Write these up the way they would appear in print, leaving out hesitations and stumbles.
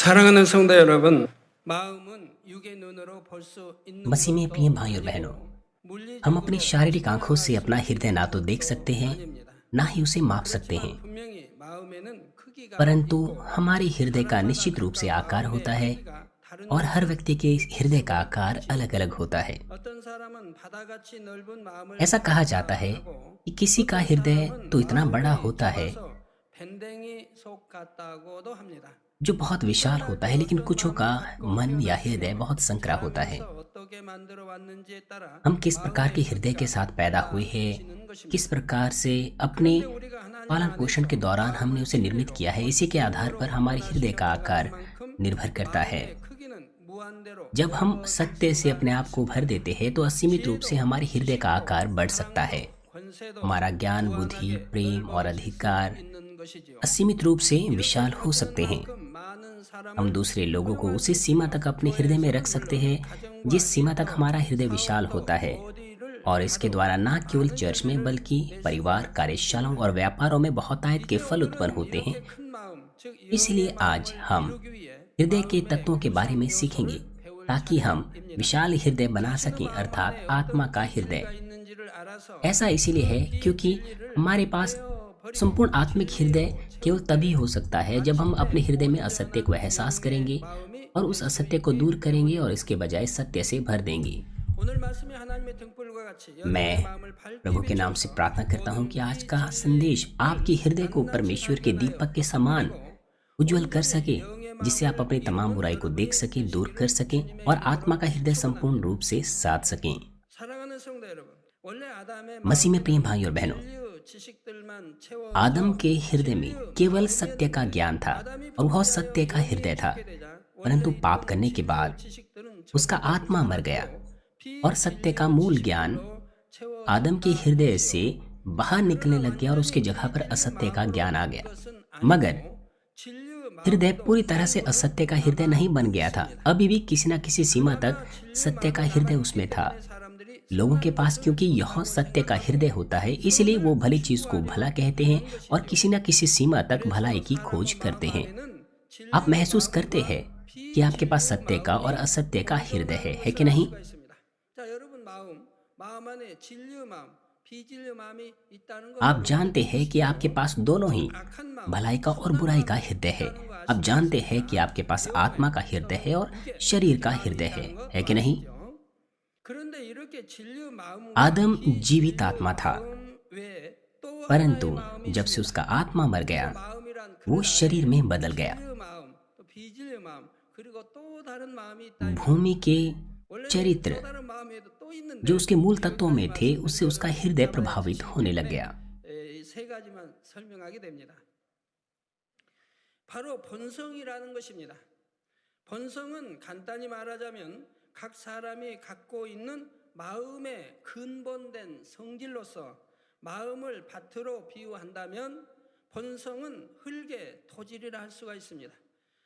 사랑하는 성도 여러분, 마음은 육의 눈으로 볼 수 있는 मसीह में प्रिय 것도 भाई और बहनों, 아니고 हम अपनी 물리적으로 शारीरिक आंखों से अपना 확인할 수 हृदय ना 있는 तो देख सकते 것도 हैं, 아닙니다. ना ही उसे माप सकते हैं, 그렇지만 분명히 마음에는 크기가 परंतु 있고 हमारे हृदय का 사람마다 निश्चित रूप से 각각 आकार होता 마음의 है 크기가 다른 और हर 것을 व्यक्ति के 알 हृदय का 수가 आकार 있습니다. अलग-अलग होता है। 어떤 사람은 바다같이 넓은 마음을 ऐसा कहा जाता 가졌다 है 하고 कि किसी का 어떤 हृदय 사람은 तो इतना बड़ा 마음이 होता है 좁아서 밴댕이 속 같다고도 합니다. जो बहुत विशाल 태어날 होता 때 है, लेकिन 어떤 कुछों का 마음을 갖고 मन या हृदय 태어났으며 बहुत संकरा होता है। 자라면서 어떻게 만들어 왔는지에 따라 हम किस प्रकार के 마음의 हृदय के 크기가 साथ पैदा हुए हैं, 달라지는 किस 것입니다. प्रकार से अपने 그런데 우리가 하나님 पालन पोषण के 안에서 दौरान हमने 마음을 उसे निर्मित किया है, 진리로 इसी के आधार पर 영으로 हमारे हृदय 변화시켜 का 나가는 आकार 만큼 निर्भर करता है। 마음의 크기는 무한대로 जब हम सत्य से 넓어질 अपने 수가 आप को भर 있습니다. देते हैं तो असीमित रूप से 지혜도, हमारे हृदय का 지식도, आकार बढ़ सकता है। 사랑도, 권세도 हमारा ज्ञान, बुद्धि, 무한하게 प्रेम और 넓어질 수 अधिकार 있는 것이지요. असीमित रूप से 이렇게 विशाल हो 넓은 सकते हैं। 만큼 많은 हम 사람을 दूसरे लोगों को 포용할 उसी 수 सीमा 있으며 तक अपने हृदय में रख सकते 교회에서는 हैं 물론 가정과 जिस सीमा तक 일터, हमारा हृदय विशाल 사업도 होता है, 어디를 और इसके 가도 द्वारा न केवल 많은 चर्च में 열매를 बल्कि 낼 परिवार, 수가 कार्यशालाओं 있습니다. और व्यापारों में बहुतायत के 이제 फल उत्पन्न 오늘은 होते हैं। 이렇게 큰 마음, 즉 इसलिए 영의 आज 마음을 हम 이루기 위해 हृदय के 마음의 तत्वों के बारे में 구성 सीखेंगे 요소를 배울 ताकि हम 차례입니다. विशाल हृदय बना 우리는 सकें, 마음 अर्थात 안에 आत्मा 어떤 का 진리가 हृदय। 있는지를 알아서 ऐसा इसीलिए है 이 क्योंकि 진리를 हमारे पास 베어버리고 संपूर्ण आत्मिक हृदय 진리로 केवल तभी हो सकता है जब हम अपने हृदय में 오직 असत्य को 하나님의 एहसास 영의 करेंगे 마음이 और 우리 उस 속에 असत्य को 있기 दूर करेंगे और 때문입니다. इसके बजाय सत्य से भर देंगे। 오늘 말씀이 하나님의 등불과 같이 여러분의 मैं 마음을 밝게 प्रभु के नाम से 비추어서 प्रार्थना करता हूँ कि आज 모든 का 비진리를 संदेश आपके हृदय को 낱낱이 परमेश्वर के 발견하여 दीपक के समान 그리고 उज्जवल कर 온전히 सके, 영의 जिससे आप 마음을 अपनी तमाम 이룬 बुराई को देख 여러분이 सकें, दूर कर 되시기를 सकें 주님의 और 이름으로 आत्मा का हृदय संपूर्ण 축원합니다. रूप से साध सकें। 사랑하는 성도 여러분, 원래 아담의 मसीह में प्रिय 마음에는 भाई और बहनों, 진리의 지식들만 आदम 채워져 के हृदय में 진리의 केवल 마음이었는데 सत्य का ज्ञान था 아담이 और वह 범죄하여 सत्य का 영이 हृदय था, 죽게 되자 परंतु 원래 पाप 있던 करने के 진리의 बाद 지식들은 उसका 점점 आत्मा मर गया 사라지고 और सत्य का मूल ज्ञान 비진리로 आदम के 채워졌다 हृदय 하지요. से बाहर निकलने 그러나 लग गया और उसकी 완전히 जगह पर 비진리 असत्य का ज्ञान आ 마음으로 गया। 된 것은 मगर 아니고 진리의 हृदय 마음도 पूरी तरह से 일부러 असत्य का हृदय नहीं बन गया था, 남아있습니다. अभी भी किसी न किसी सीमा 그러나 तक 진리의 सत्य का 마음이 हृदय 남아있기 उसमें था। 때문에 사람들이 लोगों के 선한 पास 것을 क्योंकि यह 선하고 सत्य का 생각하고 हृदय होता है, इसलिए वो 선을 भली चीज को 추구하려 भला कहते हैं 하는 और 것이지요. किसी न किसी सीमा तक भलाई 그래서 की खोज 사람의 करते 마음 हैं। 안에는 आप 진리의 महसूस करते 마음과 हैं कि आपके पास 비진리의 सत्य का और 마음이 असत्य का हृदय 공존하는 है 것을 कि 알 नहीं? 수가 있습니다. 자, 여러분 마음 안에 진리의 마음, 비진리의 마음이 있다는 거 आप 여러분 जानते 알고 हैं कि आपके 계시죠? पास दोनों ही 악한 마음, भलाई का और 선한 बुराई का 마음이 हृदय है। 있다는 거 आप जानते हैं कि 아시지 आपके पास 않습니까? आत्मा का 영에 हृदय है और 육의 शरीर का 마음이 हृदय 있다는 거 है कि नहीं? 아시죠? 그런데 이렇게 진리의 마음과 आदम जीवित 비진리의 आत्मा था, 마음 외에 또 परंतु 하나의 마음이 जब से 있습니다. उसका आत्मा मर 그 गया, 마음이란 वो 그 शरीर 안에 में बदल गया। 진리의 마음, 또 비진리의 마음, 그리고 또 다른 마음이 있다 이 भूमि 말입니다. के 원래는 चरित्र 또 다른 마음에도 또 जो 있는데 उसके मूल तत्वों में 여기까지 थे, उससे उसका 말씀드리려면 हृदय 시간이 प्रभावित 지치기 होने लग 때문에 गया। 이 세 가지만 설명하게 됩니다. 바로 본성이라는 것입니다. 본성은 간단히 말하자면 각 사람이 갖고 있는 마음의 근본된 성질로서 마음을 밭으로 비유한다면 본성은 흙의 토질이라 할 수가 있습니다.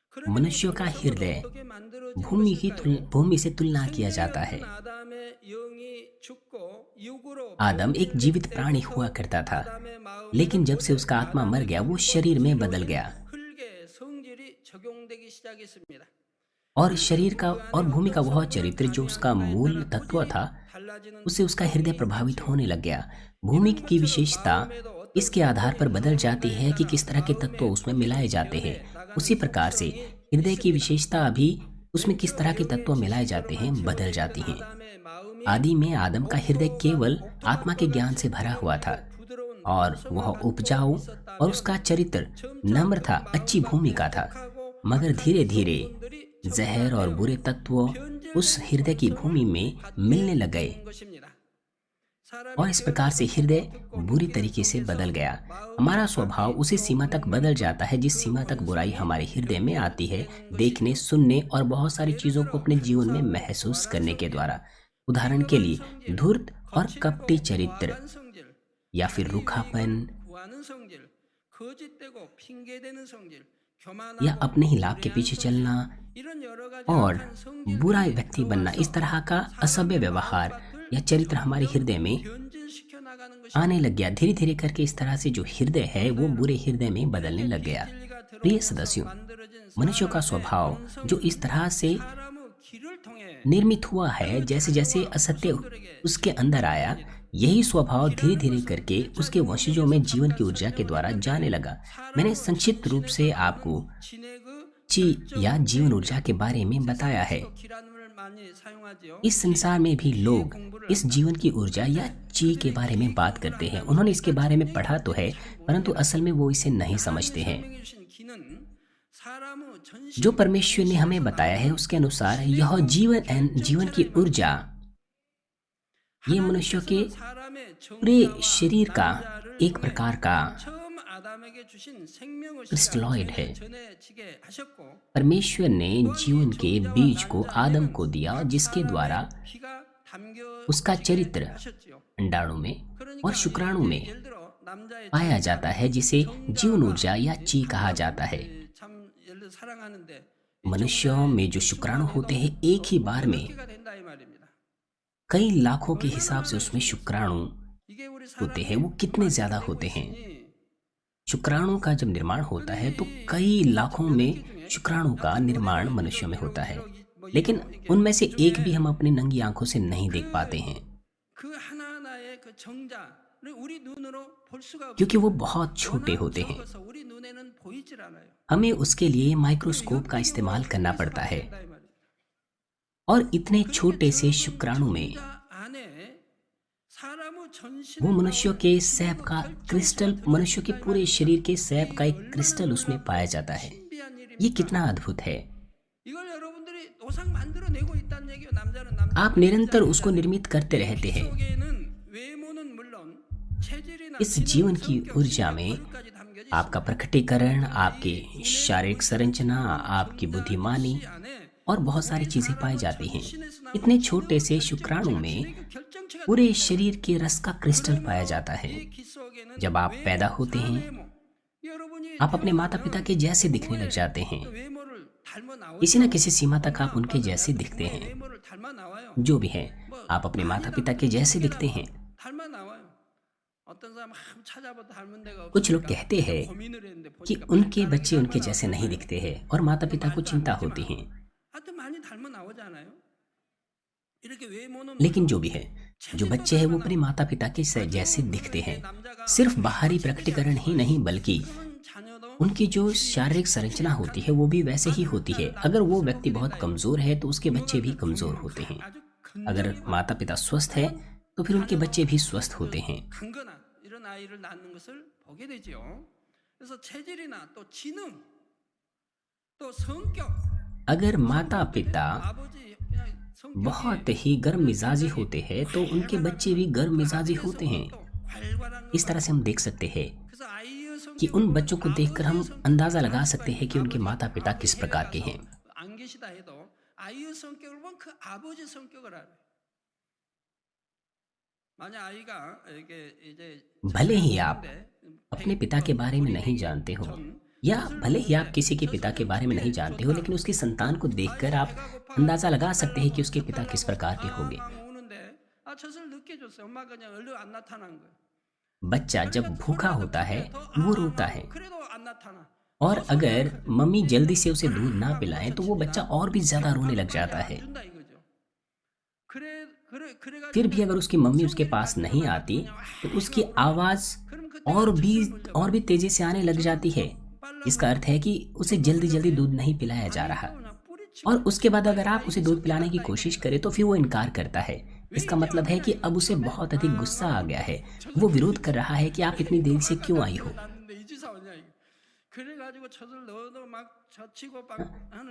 그러면 이 मनुष्यों का 본성은 हृदय 어떻게 만들어진 것일까요? भूमि से तुलना किया जाता है। 생명이 없는 아담의 영이 죽고 육으로 आदम एक 변질될 जीवित प्राणी 때부터 हुआ करता था, 아담의 마음에는 लेकिन जब से उसका आत्मा मर 아담의 गया, वो 근본 शरीर में बदल 성질로는 गया 흙의 성질이 적용되기 시작했습니다. और शरीर का 그 안에 और भूमि का 어떤 वह 성분을 चरित्र जो उसका 가미하느냐에 मूल 따라 तत्व 토질이 था, 달라지는 उससे उसका हृदय 특성이 प्रभावित 있지요. होने लग गया। भूमि 이런 की 것처럼 विशेषता 마음에도 어떤 इसके आधार पर 성분이 बदल जाती 들어오느냐에 है कि 따라 किस तरह के तत्व 마음의 उसमें 토질이 मिलाए जाते हैं। 변해 나가는 उसी प्रकार से 특성이 हृदय की 있습니다. विशेषता भी उसमें किस 애초 तरह के 영의 तत्व मिलाए 지식으로 जाते हैं, बदल जाती 만들어진 हैं। 아담의 마음이 आदि में आदम का हृदय केवल आत्मा के 복도와 ज्ञान से भरा हुआ था 부드러운 부드러운 और 본성을 वह 갖고 उपजाऊ और उसका 있었다면 चरित्र 점차 नम्र 그 था, अच्छी 마음과 भूमि का था। 독하고 मगर 악한 धीरे धीरे 성분들이 जहर और 첨가되어 बुरे तत्व उस 변질된 हृदय की 본성을 भूमि में 갖게 मिलने लग गए 된 것입니다. और 사람이 इस प्रकार से 태어나서 हृदय 보고 듣고 बुरी 느끼는 तरीके से बदल 속에서 गया। 마음의 हमारा स्वभाव 악이 उसी 또 सीमा तक बदल जाता है जिस 그 सीमा तक बुराई 본성이 हमारे हृदय में आती है, 변질되는 देखने, 것이죠. सुनने और बहुत सारी 예를 चीज़ों को 들어 अपने जीवन में 불사고 महसूस 교활한 करने के 성질, द्वारा। उदाहरण के 비겁한 लिए 성질, धूर्त और 거칠고 कपटी चरित्र 과한 성질, या फिर 자기 रूखापन 이익을 구하는 성질, 거짓되고 핑계대는 성질, या 교만하고 अपने ही लाभ के 불의한 पीछे 성질, चलना 이런 여러 가지 और 악한 बुरा 성질들이 व्यक्ति बनना, इस 들어와서 तरह का असभ्य 사람의 व्यवहार 마음밭을 या चरित्र हमारे 점점 हृदय में 변질시켜 나가는 आने 것입니다. लग गया। धीरे धीरे करके इस तरह से जो हृदय है वो 성도 बुरे 여러분, हृदय में बदलने 이렇게 लग गया। 비진리가 प्रिय 들어오면서 सदस्यों, 만들어진 मनुष्य का स्वभाव जो इस तरह से निर्मित हुआ है, जैसे जैसे असत्य उसके अंदर आया, यही स्वभाव धीरे धीरे करके उसके वंशजों में जीवन की ऊर्जा के द्वारा जाने लगा। मैंने संक्षिप्त रूप से आपको ची या जीवन ऊर्जा के बारे में बताया है। इस संसार में भी लोग इस जीवन की ऊर्जा या ची के बारे में बात करते हैं। उन्होंने इसके बारे में पढ़ा तो है, परंतु असल में वो इसे नहीं समझते हैं। जो परमेश्वर ने हमें बताया है उसके अनुसार यह जीवन की ऊर्जा ये मनुष्य के पूरे शरीर का एक प्रकार का क्रिस्टलॉइड है। परमेश्वर ने जीवन के बीज को आदम को दिया, जिसके द्वारा उसका चरित्र अंडाणु में और शुक्राणु में पाया जाता है, जिसे जीवन ऊर्जा या ची कहा जाता है। मनुष्यों में जो शुक्राणु होते हैं, एक ही बार में कई लाखों के हिसाब से उसमें शुक्राणु होते हैं। वो कितने ज्यादा होते हैं? शुक्राणु का जब निर्माण होता है तो कई लाखों में शुक्राणु का निर्माण मनुष्यों में होता है, लेकिन उनमें से एक भी हम अपनी नंगी आंखों से नहीं देख पाते हैं, क्योंकि वो बहुत छोटे होते हैं। हमें उसके लिए माइक्रोस्कोप का इस्तेमाल करना पड़ता है, और इतने छोटे से शुक्राणु में वो मनुष्य के सैप का क्रिस्टल, मनुष्य के पूरे शरीर के सैप का एक क्रिस्टल उसमें पाया जाता है। ये कितना अद्भुत है! आप निरंतर उसको निर्मित करते रहते हैं। इस जीवन की ऊर्जा में आपका प्रकटीकरण, आपकी शारीरिक संरचना, आपकी बुद्धिमानी और बहुत सारी चीजें पाई जाती हैं। इतने छोटे से शुक्राणु में पूरे शरीर के रस का क्रिस्टल पाया जाता है। जब आप पैदा होते हैं, आप अपने माता पिता के जैसे दिखने लग जाते हैं। किसी न किसी सीमा तक आप उनके जैसे दिखते हैं। जो भी है, आप अपने माता पिता के जैसे दिखते हैं। कुछ लोग कहते हैं कि उनके बच्चे उनके जैसे नहीं दिखते हैं और माता पिता को चिंता होती है। लेकिन जो भी है, जो बच्चे हैं वो अपने माता पिता के जैसे दिखते हैं। सिर्फ बाहरी प्रकटीकरण ही नहीं, बल्कि उनकी जो शारीरिक संरचना होती है वो भी वैसे ही होती है। अगर वो व्यक्ति बहुत कमजोर है तो उसके बच्चे भी कमजोर होते हैं। अगर माता पिता स्वस्थ है तो फिर उनके बच्चे भी स्वस्थ होते हैं। अगर माता पिता बहुत ही गर्म मिजाजी होते हैं तो उनके बच्चे भी गर्म मिजाजी होते हैं। इस तरह से हम देख सकते हैं कि उन बच्चों को देखकर हम अंदाजा लगा सकते हैं कि उनके माता पिता किस प्रकार के हैं। भले ही आप अपने पिता के बारे में नहीं जानते हो, या भले ही आप किसी के पिता के बारे में नहीं जानते हो, लेकिन उसकी संतान को देखकर आप अंदाजा लगा सकते हैं कि उसके पिता किस प्रकार के होंगे। बच्चा जब भूखा होता है वो रोता है, और अगर मम्मी जल्दी से उसे दूध ना पिलाएं तो वो बच्चा और भी ज्यादा रोने लग जाता है। फिर भी अगर उसकी मम्मी उसके पास नहीं आती तो उसकी आवाज और भी तेजी से आने लग जाती है। इसका अर्थ है कि उसे जल्दी जल्दी दूध नहीं पिलाया जा रहा, और उसके बाद अगर आप उसे दूध पिलाने की कोशिश करें तो फिर वो इनकार करता है। इसका मतलब है कि अब उसे बहुत अधिक गुस्सा आ गया है। वो विरोध कर रहा है कि आप इतनी देर से क्यों आई हो।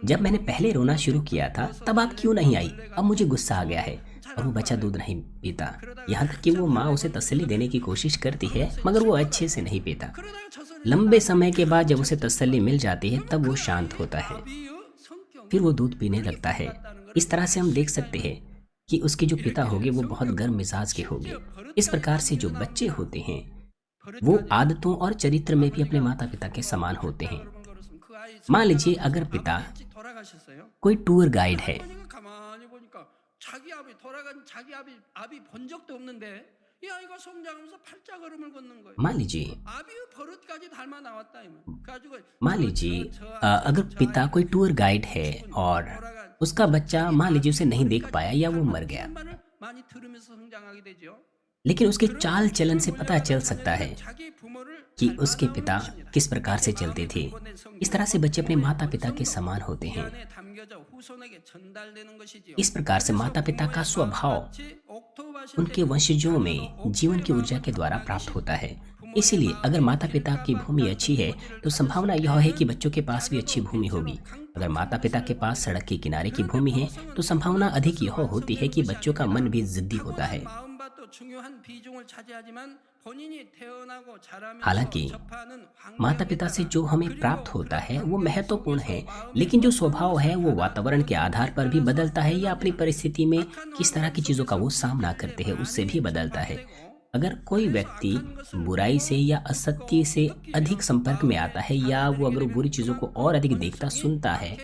जब मैंने पहले रोना शुरू किया था तब आप क्यों नहीं आई, अब मुझे गुस्सा आ गया है। और वो बच्चा दूध नहीं पीता, यहाँ तक कि वो माँ उसे तसल्ली देने की कोशिश करती है मगर वो अच्छे से नहीं पीता। लंबे समय के बाद जब उसे तसल्ली मिल जाती है तब वो शांत होता है, फिर वो दूध पीने लगता है। इस तरह से हम देख सकते हैं कि उसके जो पिता होंगे वो बहुत गर्म मिजाज के होंगे। इस प्रकार से जो बच्चे होते हैं वो आदतों और चरित्र में भी अपने माता पिता के समान होते हैं। मान लीजिए अगर पिता कोई टूर गाइड है, 이 아이가 성장하면서 팔자 걸음을 걷는 거예요. मान लीजिए 아비의 버릇까지 닮아 나왔다 이면. 그래가지고 मान लीजिए अगर पिता कोई टूर गाइड है और उसका बच्चा मान लीजिए उसे नहीं देख पाया या वो मर गया, 말을 많이 들으면서 성장하게 되죠. लेकिन उसके चाल चलन से पता चल सकता है 자기 부모를 कि उसके पिता किस प्रकार से चलते थे। इस तरह से बच्चे अपने माता पिता के समान होते हैं। 안에 담겨져 후손에게 전달되는 것이지요. इस प्रकार से माता पिता का स्वभाव उनके वंशजों में जीवन की ऊर्जा के द्वारा प्राप्त होता है। इसीलिए अगर माता पिता की भूमि अच्छी है तो संभावना यह है कि बच्चों के पास भी अच्छी भूमि होगी। अगर माता पिता के पास सड़क के किनारे की भूमि है तो संभावना अधिक यह होती है कि बच्चों का मन भी जिद्दी होता है। 마음밭도 중요한 비중을 차지하지만 본인이 태어나고 자라면서 हालांकि 접하는 माता पिता से जो हमें प्राप्त होता है वो महत्वपूर्ण है, लेकिन जो स्वभाव है वो वातावरण के आधार पर भी बदलता है या अपनी परिस्थिति में किस तरह की चीज़ों का वो सामना करते हैं उससे भी बदलता है। अगर कोई व्यक्ति बुराई से या असत्य से अधिक संपर्क में आता है या वो अगर बुरी चीज़ों को और अधिक देखता सुनता है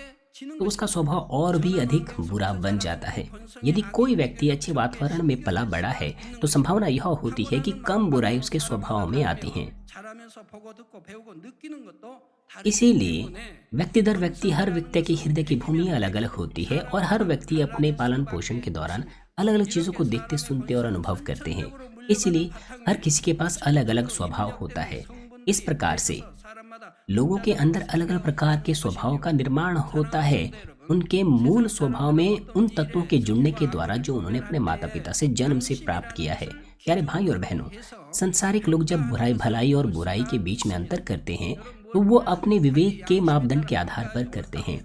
तो उसका स्वभाव और भी अधिक बुरा बन जाता है। यदि कोई व्यक्ति अच्छे वातावरण में पला बड़ा है तो संभावना यह होती है कि कम बुराई उसके स्वभाव में आती है। 자라면서 보고 듣고 배우고 느끼는 것도 다르기 इसीलिए 때문에 व्यक्ति दर व्यक्ति हर व्यक्ति की हृदय की भूमि अलग अलग होती है और हर व्यक्ति अपने पालन पोषण के दौरान अलग अलग चीज़ों को देखते सुनते और अनुभव करते हैं। इसलिए हर किसी के पास अलग अलग स्वभाव होता है। इस प्रकार से 사람마다 लोगों के अंदर अलग अलग प्रकार के स्वभाव का निर्माण होता है उनके मूल स्वभाव में उन तत्वों के जुड़ने के द्वारा जो उन्होंने अपने माता पिता से जन्म से प्राप्त किया है। प्यारे भाई और बहनों, संसारिक लोग जब बुराई भलाई और बुराई के बीच में अंतर करते हैं तो वो अपने विवेक के मापदंड के आधार पर करते हैं।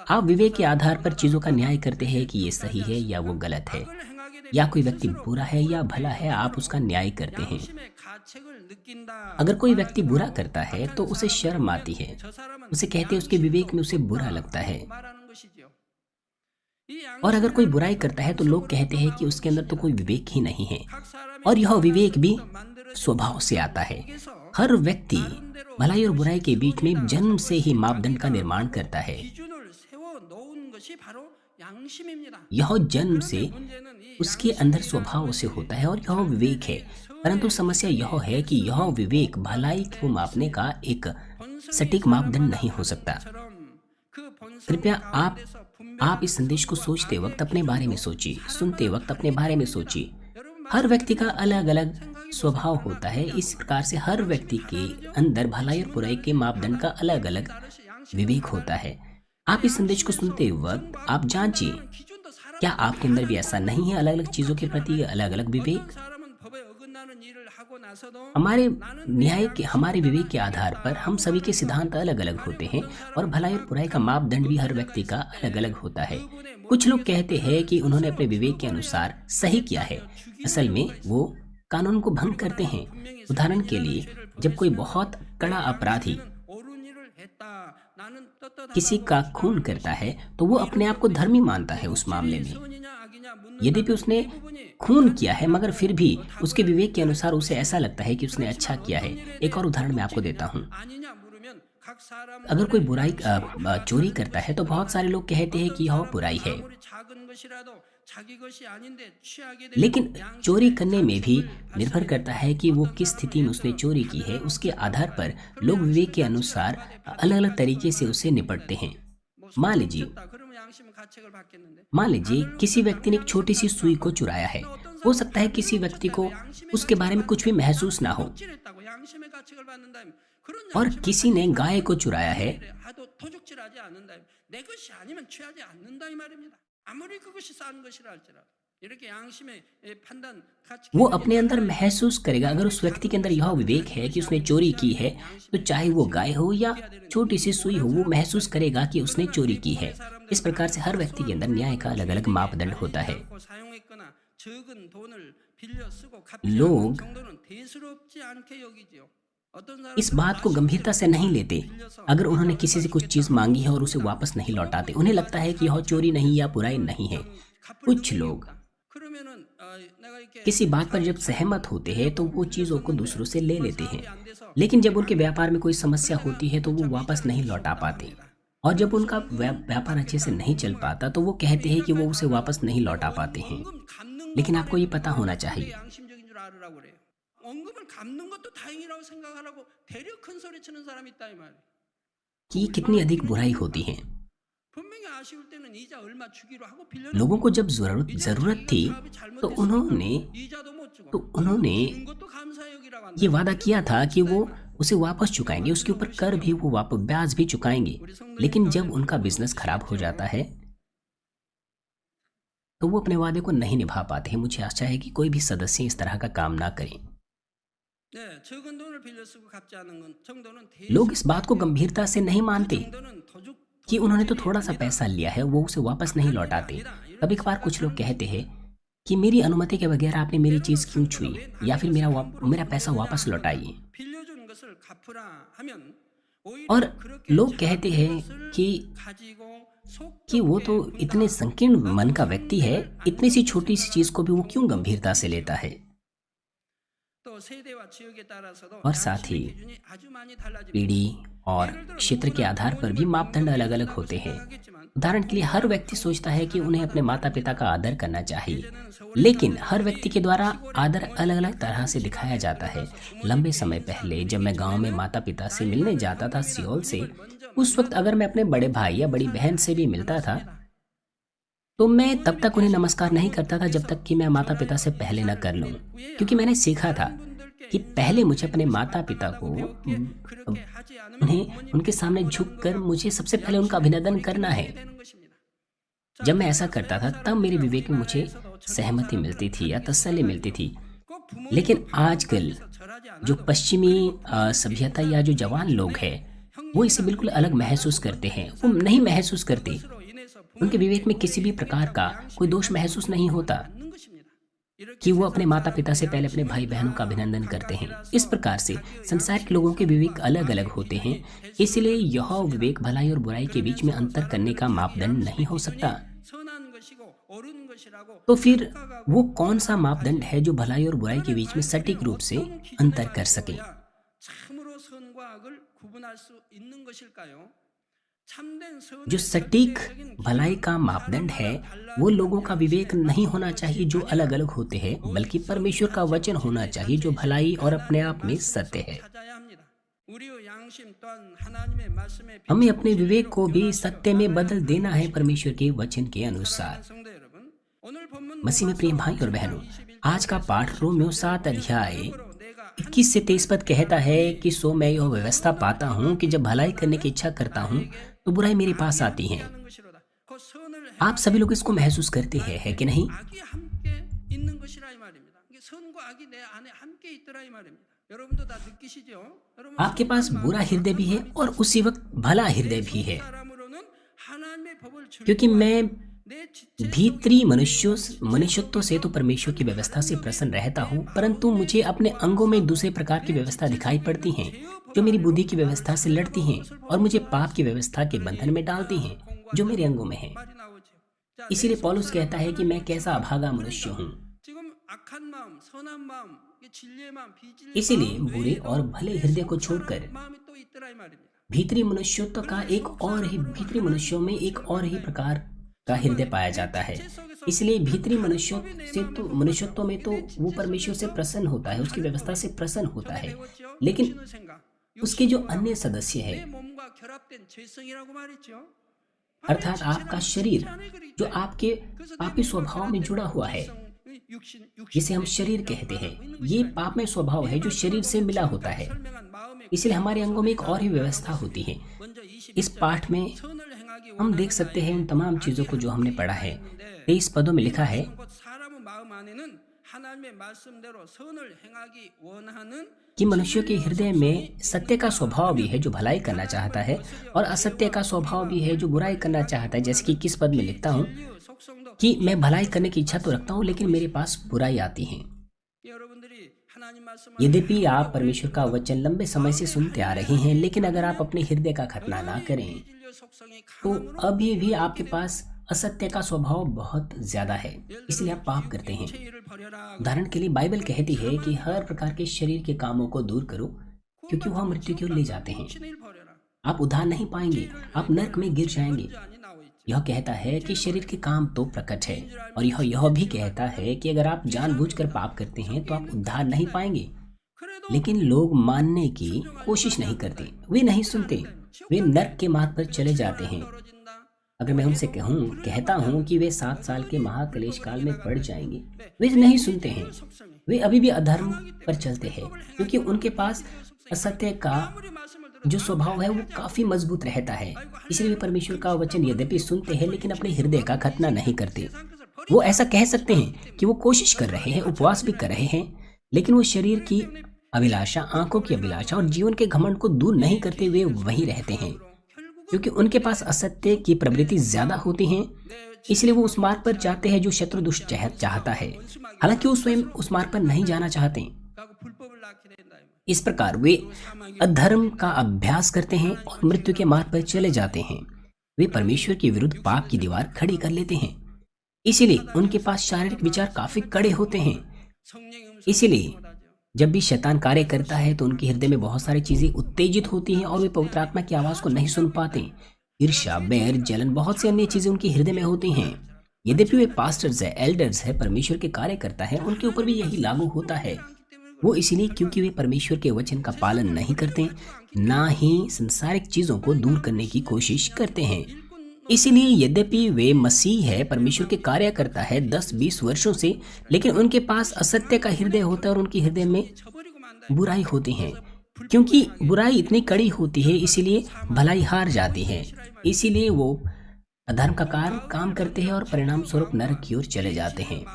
आप विवेक के आधार पर चीज़ों का न्याय करते हैं कि ये सही है या वो गलत है, 그걸 행하게 되면 या कोई व्यक्ति बुरा है या भला है, आप उसका न्याय करते हैं। 양심의 가책을 느낀다. अगर कोई व्यक्ति बुरा करता है तो उसे शर्म आती है, 저 사람은 उसे कहते हैं उसके विवेक में उसे बुरा लगता है। 말하는 것이지요. 이 और अगर कोई बुराई करता है तो लोग कहते हैं कि उसके अंदर तो कोई विवेक ही नहीं है। 각 사람이 और यह विवेक भी 만들어 स्वभाव से आता है। 그래서 हर व्यक्ति भलाई और बुराई के बीच में जन्म से ही मापदंड का निर्माण करता है। 기준을 세워 놓은 것이 바로 양심입니다. यह जन्म से 문제는 이 उसके अंदर स्वभाव से होता है और यह विवेक है। परंतु समस्या यह है कि यह विवेक भलाई को मापने का एक सटीक मापदंड नहीं हो सकता। 그 본성 कृपया आप 가운데서 आप इस संदेश को सोचते वक्त अपने बारे में सोचिए, सुनते वक्त अपने बारे में सोचिए। हर व्यक्ति का अलग अलग स्वभाव होता है। इस प्रकार से हर व्यक्ति के अंदर भलाई और बुराई के मापदंड का अलग अलग विवेक होता है। आप इस संदेश को सुनते वक्त आप जांचिए, 기준도 사람 क्या आपके अंदर भी ऐसा नहीं है? अलग अलग चीजों के प्रति अलग अलग विवेक। 사람은 법에 어긋나는 일을 하고 나서도 हमारे न्याय के हमारे विवेक के आधार पर हम सभी के सिद्धांत अलग अलग होते हैं और भलाई और बुराई का मापदंड भी हर व्यक्ति का अलग अलग होता है। कुछ लोग कहते हैं कि उन्होंने अपने विवेक के अनुसार सही किया है, असल में वो कानून को भंग करते हैं। उदाहरण के लिए, जब कोई बहुत कड़ा अपराधी 옳은 일을 했다. 나는 떳떳하다. किसी का खून करता है तो वो अपने आप को धर्मी मानता है उस मामले में। 선이냐 악이냐 묻는 यद्यपि उसने खून किया है मगर फिर भी उसके विवेक के अनुसार उसे ऐसा लगता है कि उसने अच्छा किया है। एक और उदाहरण मैं आपको देता हूँ। 아니냐 물으면 각 사람 अगर कोई बुराई चोरी करता है तो बहुत सारे लोग कहते हैं कि यह बुराई है, 아무리 작은 것이라도 자기 것이 아닌데 취하게 되면 लेकिन चोरी करने में भी निर्भर करता है कि वो किस स्थिति में उसने चोरी की है। उसके आधार पर लोग विवेक के अनुसार अलग अलग तरीके से उससे निपटते हैं। मान लीजिए 그러면 양심은 가책을 받겠는데 मान लीजिए किसी व्यक्ति ने एक छोटी सी सुई को चुराया है। हो सकता है किसी व्यक्ति को उसके बारे में कुछ भी महसूस ना हो, 찔했다고 양심의 가책을 받는다면 그런 और किसी ने गाय को चुराया है 하도 도둑질하지 않는다면 내 것이 아니면 취하지 않는다 이 말입니다. 아무리 그것이 싼 것이라 할지라도 이렇게 양심의 판단 가치 वो अपने अंदर महसूस करेगा। अगर उस व्यक्ति के अंदर यह विवेक है कि उसने चोरी की है तो चाहे वो गाय हो या छोटी सी सुई हो, वो महसूस करेगा कि उसने चोरी की है। इस प्रकार से हर व्यक्ति के अंदर न्याय का अलग अलग मापदंड होता है। 사용했거나 적은 돈을 빌려 쓰고 लोग 갚지 정도는 대수롭지 않게 여기지요. 어떤 사람 इस बात को गंभीरता से नहीं लेते। अगर उन्होंने किसी से कुछ चीज मांगी है और उसे वापस नहीं लौटाते, उन्हें लगता है कि यह चोरी नहीं या बुराई नहीं है। कुछ लोग 그러면은 내가 이렇게 किसी बात पर जब सहमत होते हैं तो वो चीज़ों को दूसरों से ले लेते हैं, लेकिन जब उनके व्यापार में कोई समस्या होती है तो वो वापस नहीं लौटा पाते। और जब उनका व्यापार अच्छे से नहीं चल पाता तो वो कहते हैं कि वो उसे वापस नहीं लौटा पाते हैं। 갚는 लेकिन आपको ये पता होना चाहिए, 양심적인 줄 따르라고 그래요. 원금을 갚는 것도 다행이라고 생각하라고 되려 큰 소리 치는 사람이 있다 이 말이에요. कि ये कितनी अधिक बुराई होती है। 분명히 아쉬울 때는 이자 얼마 주기로 하고 लोगों 빌려놓고 को जब जरूरत थी 사업이 तो 잘못됐으면 उन्होंने 이자도 못 주고 तो उन्होंने 준 것도 감사의 여기라고 한다. ये वादा किया था कि वो उसे वापस चुकाएंगे, उसके ऊपर कर भी वो वापस ब्याज भी चुकाएंगे। लेकिन जब उनका बिजनेस खराब हो जाता है तो वो अपने वादे को नहीं निभा पाते हैं। मुझे आशा है कि कोई भी सदस्य इस तरह का काम ना करें। 네, 적은 돈을 빌려 쓰고 갚지 않은 건 정도는 लोग इस बात को गंभीरता से नहीं मानते 정도는 도둑 कि उन्होंने तो थोड़ा सा पैसा लिया है, वो उसे वापस नहीं लौटाते। कभी कभार कुछ लोग कहते हैं कि मेरी अनुमति के बगैर आपने मेरी चीज क्यों छुई, या फिर मेरा पैसा वापस लौटाइए। 빌려준 것을 갚으라 하면 और 오히려 그렇게 लोग कहते हैं 것을 कि 가지고 वो तो इतने संकीर्ण मन का व्यक्ति है, इतनी सी छोटी सी चीज को भी वो क्यों गंभीरता से लेता है। 또 세대와 지역에 따라서도 और साथ ही 양심의 기준이 아주 많이 달라집니다. पीढ़ी और क्षेत्र के आधार पर भी मापदंड अलग अलग होते हैं। उदाहरण के लिए हर व्यक्ति सोचता है कि उन्हें अपने माता पिता का आदर करना चाहिए, लेकिन हर व्यक्ति के द्वारा आदर अलग अलग तरह से दिखाया जाता है। लंबे समय पहले जब मैं गांव में माता पिता से मिलने जाता था सियोल से, उस वक्त अगर मैं अपने बड़े भाई या बड़ी बहन से भी मिलता था तो मैं तब तक उन्हें नमस्कार नहीं करता था जब तक कि मैं माता पिता से पहले न कर लूं, क्योंकि मैंने सीखा था कि पहले मुझे अपने माता पिता को उन्हें उनके सामने झुककर मुझे सबसे पहले उनका अभिनंदन करना है। जब मैं ऐसा करता था तब मेरे विवेक में मुझे सहमति मिलती थी या तसल्ली मिलती थी। लेकिन आजकल जो पश्चिमी सभ्यता या जो जवान लोग हैं वो इसे बिल्कुल अलग महसूस करते हैं। वो नहीं महसूस करते, उनके विवेक में किसी भी प्रकार का कोई दोष महसूस नहीं होता कि वो अपने माता पिता से पहले अपने भाई बहनों का अभिनंदन करते हैं। इस प्रकार से संसार के लोगों के विवेक अलग अलग होते हैं, इसलिए यह विवेक भलाई और बुराई के बीच में अंतर करने का मापदंड नहीं हो सकता। तो फिर वो कौन सा मापदंड है जो भलाई और बुराई के बीच में सटीक रूप से अंतर कर सके? जो सटीक भलाई का मापदंड है वो लोगों का विवेक नहीं होना चाहिए जो अलग अलग होते हैं, बल्कि परमेश्वर का वचन होना चाहिए जो भलाई और अपने आप में सत्य है। हमें अपने विवेक को भी सत्य में बदल देना है परमेश्वर के वचन के अनुसार। मसीह में प्रिय भाई और बहनों, आज का पाठ रोमियो 7 अध्याय 21 से 23 पद कहता है कि सो मैं यह व्यवस्था पाता हूँ कि जब भलाई करने की इच्छा करता हूँ तो बुराई मेरे पास आती है। आप सभी लोग इसको महसूस करते हैं, है कि नहीं? आपके पास बुरा हृदय भी है और उसी वक्त भला हृदय भी है, क्योंकि मैं भीतरी मनुष्यत्व से तो परमेश्वर की व्यवस्था से प्रसन्न रहता हूँ, परंतु मुझे अपने अंगों में दूसरे प्रकार की व्यवस्था दिखाई पड़ती हैं जो मेरी बुद्धि की व्यवस्था से लड़ती हैं और मुझे पाप की व्यवस्था के बंधन में डालती हैं जो मेरे अंगों में है। इसीलिए पौलुस कहता है कि मैं कैसा अभागा मनुष्य हूँ। इसीलिए बुरे और भले हृदय को छोड़कर भीतरी मनुष्यत्व का भीतरी मनुष्यों में एक और ही प्रकार का हृदय पाया जाता है। इसलिए भीतरी मनुष्यत्व में तो वो परमेश्वर से प्रसन्न होता है, उसकी व्यवस्था से प्रसन्न होता है, लेकिन उसके जो अन्य सदस्य है अर्थात आपका शरीर जो आपके पापी स्वभाव में जुड़ा हुआ है, जिसे हम शरीर कहते हैं, ये पाप में स्वभाव है जो शरीर से मिला होता है। इसलिए हमारे अंगों में एक और ही व्यवस्था होती है। इस पाठ में हम देख सकते हैं उन तमाम चीजों को जो हमने पढ़ा है। 23 पदों में लिखा है कि मनुष्य के हृदय में सत्य का स्वभाव भी है जो भलाई करना चाहता है और असत्य का स्वभाव भी है जो बुराई करना चाहता है। जैसे कि 21 पद में लिखता हूँ कि मैं भलाई करने की इच्छा तो रखता हूँ लेकिन मेरे पास बुराई आती है। यद्यपि आप परमेश्वर का वचन लंबे समय से सुनते आ रहे हैं, लेकिन अगर आप अपने हृदय का खतना ना करें तो अभी भी आपके पास असत्य का स्वभाव बहुत ज्यादा है, इसलिए आप पाप करते हैं। उदाहरण के लिए बाइबल कहती है कि हर प्रकार के शरीर के कामों को दूर करो क्योंकि वह मृत्यु की ओर ले जाते हैं। आप उद्धार नहीं पाएंगे, आप नरक में गिर जाएंगे। यह कहता है कि शरीर के काम तो प्रकट है, और यह भी कहता है कि अगर आप जानबूझकर पाप करते हैं तो आप उद्धार नहीं पाएंगे। लेकिन लोग मानने की कोशिश नहीं करते, वे नहीं सुनते, वे नर्क के मार्ग पर चले जाते हैं। अगर मैं उनसे कहता हूँ कि वे 7 साल के महाक्लेश काल में पड़ जाएंगे, वे नहीं सुनते हैं। वे अभी भी अधर्म पर चलते हैं, क्योंकि उनके पास असत्य का जो स्वभाव है वो काफी मजबूत रहता है। इसलिए वे परमेश्वर का वचन यद्यपि सुनते हैं लेकिन अपने हृदय का खतना नहीं करते। वो ऐसा कह सकते हैं कि वो कोशिश कर रहे हैं, उपवास भी कर रहे हैं, लेकिन वो शरीर की अभिलाषा, आंखों की अभिलाषा और जीवन के घमंड को दूर नहीं करते हुए वहीं रहते हैं, क्योंकि उनके पास असत्य की प्रवृत्ति ज्यादा होती हैं। इसलिए वो उस मार्ग पर जाते हैं जो शत्रु दुष्ट चाहता है, हालांकि वो स्वयं उस मार्ग पर नहीं जाना चाहते। इस प्रकार वे अधर्म का अभ्यास करते हैं और मृत्यु के मार्ग पर चले जाते हैं। वे परमेश्वर के विरुद्ध पाप की दीवार खड़ी कर लेते हैं। इसीलिए उनके पास शारीरिक विचार काफी कड़े होते हैं। इसीलिए जब भी शैतान कार्य करता है तो उनके हृदय में बहुत सारी चीजें उत्तेजित होती हैं और वे पवित्र आत्मा की आवाज को नहीं सुन पाते। ईर्ष्या, बैर, जलन, बहुत सी अन्य चीजें उनके हृदय में होती हैं। यद्यपि वे पास्टर्स है, एल्डर्स है, परमेश्वर के कार्य करता है, उनके ऊपर भी यही लागू होता है। वो इसलिए क्योंकि वे परमेश्वर के वचन का पालन नहीं करते, ना ही संसारिक चीजों को दूर करने की कोशिश करते हैं। इसीलिए यद्यपि वे मसीह है, परमेश्वर के कार्य करता है 10-20 वर्षों से, लेकिन उनके पास असत्य का हृदय होता है और उनके हृदय में बुराई होती है। क्योंकि बुराई इतनी कड़ी होती है, इसीलिए भलाई हार जाती है। इसीलिए वो अधर्म का काम करते हैं और परिणाम स्वरूप नरक की ओर चले जाते हैं।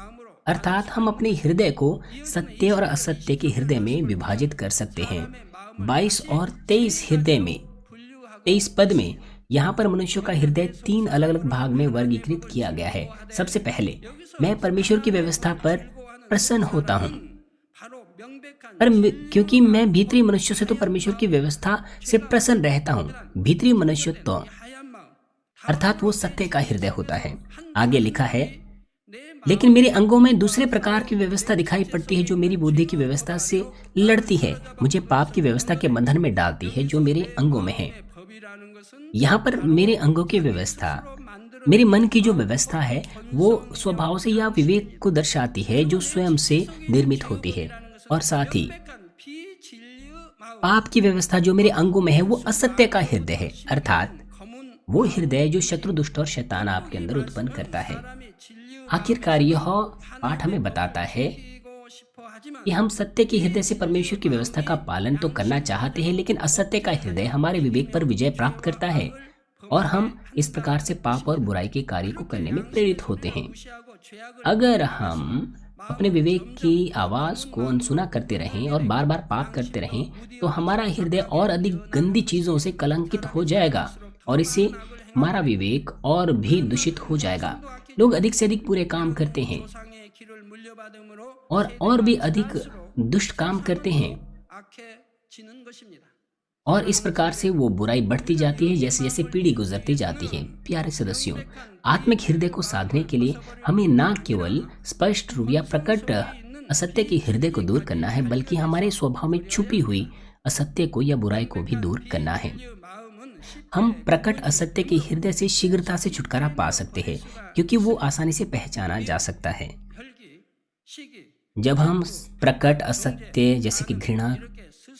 अर्थात हम अपने हृदय को सत्य और असत्य के हृदय में विभाजित कर सकते हैं। 22 और 23 पद में यहाँ पर मनुष्यों का हृदय 3 अलग अलग भाग में वर्गीकृत किया गया है। सबसे पहले, मैं परमेश्वर की व्यवस्था पर प्रसन्न होता हूँ, क्योंकि मैं भीतरी मनुष्य से तो परमेश्वर की व्यवस्था से प्रसन्न रहता हूँ। भीतरी मनुष्य तो अर्थात वो सत्य का हृदय होता है। आगे लिखा है, लेकिन मेरे अंगों में दूसरे प्रकार की व्यवस्था दिखाई पड़ती है जो मेरी बुद्धि की व्यवस्था से लड़ती है, मुझे पाप की व्यवस्था के बंधन में डालती है जो मेरे अंगों में है। यहाँ पर मेरे अंगों की व्यवस्था, मेरे मन की जो व्यवस्था है वो स्वभाव से या विवेक को दर्शाती है जो स्वयं से निर्मित होती है, और साथ ही पाप की व्यवस्था जो मेरे अंगों में है वो असत्य का हृदय है, अर्थात वो हृदय जो शत्रु, दुष्ट और शैतान आपके अंदर उत्पन्न करता है। आखिरकार यह पाठ हमें बताता है कि हम सत्य के हृदय से परमेश्वर की व्यवस्था का पालन तो करना चाहते हैं, लेकिन असत्य का हृदय हमारे विवेक पर विजय प्राप्त करता है और हम इस प्रकार से पाप और बुराई के कार्य को करने में प्रेरित होते हैं। अगर हम अपने विवेक की आवाज को अनसुना करते रहें और बार बार पाप करते रहें तो हमारा हृदय और अधिक गंदी चीजों से कलंकित हो जाएगा और इससे हमारा विवेक और भी दूषित हो जाएगा। लोग अधिक से अधिक बुरे काम करते हैं और भी अधिक दुष्ट काम करते हैं, और इस प्रकार से वो बुराई बढ़ती जाती है जैसे जैसे पीढ़ी गुजरती जाती है। प्यारे सदस्यों, आत्मिक हृदय को साधने के लिए हमें न केवल स्पष्ट रूप या प्रकट असत्य के हृदय को दूर करना है, बल्कि हमारे स्वभाव में छुपी हुई असत्य को या बुराई को भी दूर करना है। हम प्रकट असत्य के हृदय से शीघ्रता से छुटकारा पा सकते हैं, क्योंकि वो आसानी से पहचाना जा सकता है। जब हम प्रकट असत्य जैसे कि घृणा,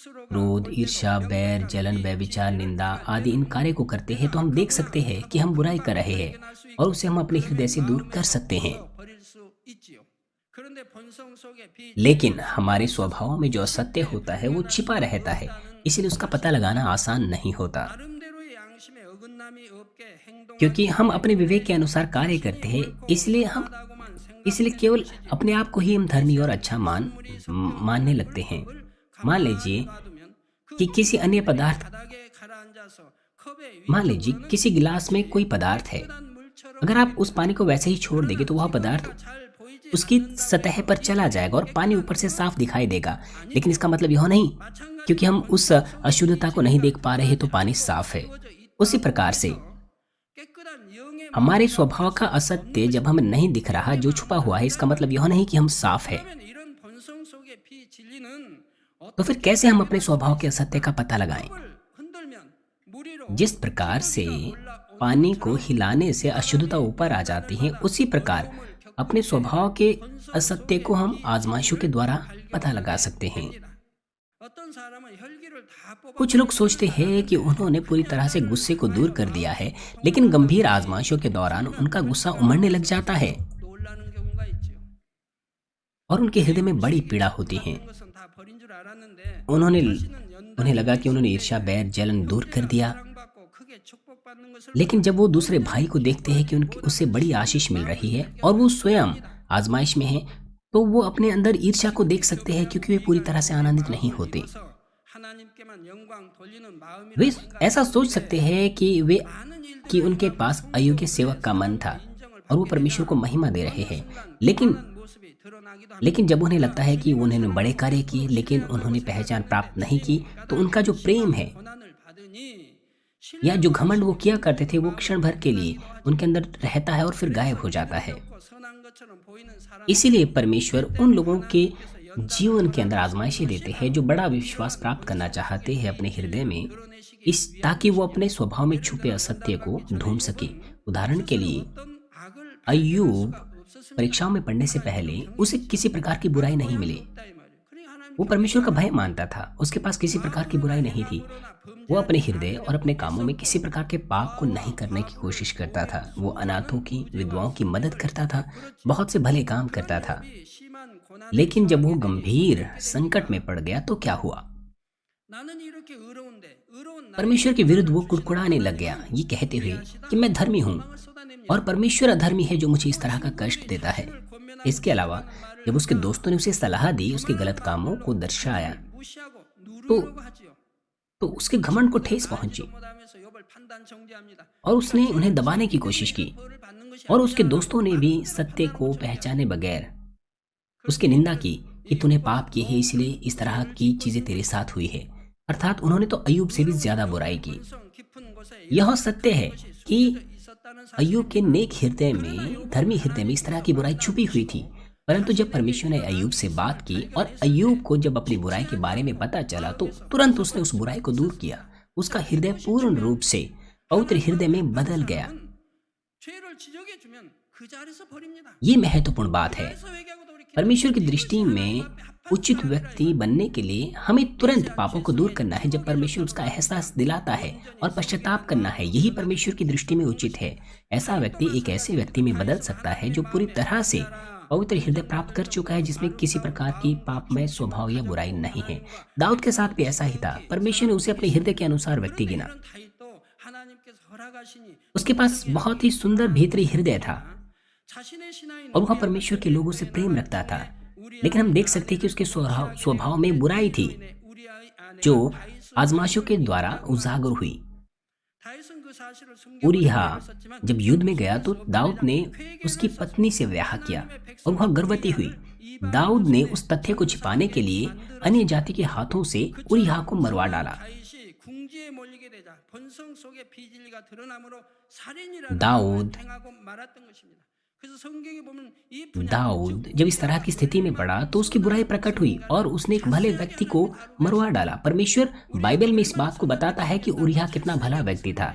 क्रोध, ईर्ष्या, बैर, जलन, व्यभिचार, निंदा आदि इन कार्य को करते हैं तो हम देख सकते हैं कि हम बुराई कर रहे हैं और उसे हम अपने हृदय से दूर कर सकते हैं। लेकिन हमारे स्वभाव में जो असत्य होता है वो छिपा रहता है, इसलिए उसका पता लगाना आसान नहीं होता, क्योंकि हम अपने विवेक के अनुसार कार्य करते हैं। इसलिए केवल अपने आप को ही हम धर्मी और अच्छा मानने लगते हैं। मान लीजिए कि मान लीजिए किसी गिलास में कोई पदार्थ है, अगर आप उस पानी को वैसे ही छोड़ देंगे तो वह पदार्थ उसकी सतह पर चला जाएगा और पानी ऊपर से साफ दिखाई देगा, लेकिन इसका मतलब यह नहीं क्योंकि हम उस अशुद्धता को नहीं देख पा रहे तो पानी साफ है। उसी प्रकार से हमारे स्वभाव का असत्य जब हमें नहीं दिख रहा, जो छुपा हुआ है, इसका मतलब यह नहीं कि हम साफ है। तो फिर कैसे हम अपने स्वभाव के असत्य का पता लगाएं? जिस प्रकार से पानी को हिलाने से अशुद्धता ऊपर आ जाती है, उसी प्रकार अपने स्वभाव के असत्य को हम आजमाइशों के द्वारा पता लगा सकते हैं। कुछ लोग सोचते हैं कि उन्होंने पूरी तरह से गुस्से को दूर कर दिया है, लेकिन गंभीर आजमाइशों के दौरान उनका गुस्सा उमड़ने लग जाता है और उनके हृदय में बड़ी पीड़ा होती है। उन्होंने उन्हें लगा कि उन्होंने ईर्ष्या, बैर, जलन दूर कर दिया, लेकिन जब वो दूसरे भाई को देखते हैं कि उनकी उससे बड़ी आशीष मिल रही है और वो स्वयं आजमाइश में है, तो वो अपने अंदर ईर्ष्या को देख सकते हैं, क्योंकि वे पूरी तरह से आनंदित नहीं होते। वे ऐसा सोच सकते हैं कि उनके पास अयोग्य सेवक का मन था और वो परमेश्वर को महिमा दे रहे हैं, लेकिन जब उन्हें लगता है कि उन्होंने बड़े कार्य किए लेकिन उन्होंने पहचान प्राप्त नहीं की, तो उनका जो प्रेम है या जो घमंड वो किया करते थे, वो क्षण भर के लिए उनके अंदर रहता है और फिर गायब हो जाता है। इसीलिए परमेश्वर उन लोगों के जीवन के अंदर आजमाइशें देते हैं जो बड़ा विश्वास प्राप्त करना चाहते हैं अपने हृदय में, ताकि वो अपने स्वभाव में छुपे असत्य को ढूंढ सके। उदाहरण के लिए, अय्यूब परीक्षाओं में पढ़ने से पहले उसे किसी प्रकार की बुराई नहीं मिली। वो परमेश्वर का भय मानता था, उसके पास किसी प्रकार की बुराई नहीं थी। वो अपने हृदय और अपने कामों में किसी प्रकार के पाप को नहीं करने की कोशिश करता था। वो अनाथों की, विधवाओं की मदद करता था, बहुत से भले काम करता था। लेकिन जब वो गंभीर संकट में पड़ गया तो क्या हुआ? परमेश्वर के विरुद्ध वो कुड़कुड़ाने लग गया, ये कहते हुए कि मैं धर्मी हूँ और परमेश्वर अधर्मी है जो मुझे इस तरह का कष्ट देता है। इसके अलावा जब उसके दोस्तों ने उसे सलाह दी, उसके गलत कामों को दर्शाया, तो उसके घमंड को ठेस पहुंची और उसने उन्हें दबाने की कोशिश की। और उसके दोस्तों ने भी सत्य को पहचाने बगैर उसकी निंदा की कि तूने पाप किए है, इसलिए इस तरह की चीजें तेरे साथ हुई है। अर्थात उन्होंने तो अय्यूब से भी ज्यादा बुराई की। यह सत्य है कि अय्यूब के नेक हृदय में, धर्मी हृदय में इस तरह की बुराई छुपी हुई थी, परंतु जब परमेश्वर ने अय्यूब से बात की और अय्यूब को जब अपनी बुराई के बारे में पता चला, तो तुरंत उसने उस बुराई को दूर किया। उसका हृदय पूर्ण रूप से पवित्र हृदय में बदल गया। ये महत्वपूर्ण बात है। परमेश्वर की दृष्टि में उचित व्यक्ति बनने के लिए हमें तुरंत पापों को दूर करना है। जब परमेश्वर उसका एहसास दिलाता है और पश्चाताप करना है, यही परमेश्वर की दृष्टि में उचित है। ऐसा व्यक्ति एक ऐसे व्यक्ति में बदल सकता है जो पूरी तरह से पवित्र हृदय प्राप्त कर चुका है, जिसमें किसी प्रकार की पापमय स्वभाव या बुराई नहीं है। दाऊद के साथ भी ऐसा ही था। परमेश्वर ने उसे अपने हृदय के अनुसार व्यक्ति गिना। उसके पास बहुत ही सुंदर भीतरी हृदय था और वह परमेश्वर के लोगों से प्रेम रखता था, लेकिन हम देख सकते हैं कि उसके स्वभाव में बुराई थी जो आजमाइशों के द्वारा उजागर हुई। उरिया जब युद्ध में गया तो दाऊद ने उसकी पत्नी से ब्याह किया और वह गर्भवती हुई। दाऊद ने उस तथ्य को छिपाने के लिए अन्य जाति के हाथों से उरिया को मरवा डाला। दाऊद जब इस तरह की स्थिति में पड़ा तो उसकी बुराई प्रकट हुई और उसने एक भले व्यक्ति को मरवा डाला। परमेश्वर बाइबल में इस बात को बताता है कि उरिया कितना भला व्यक्ति था।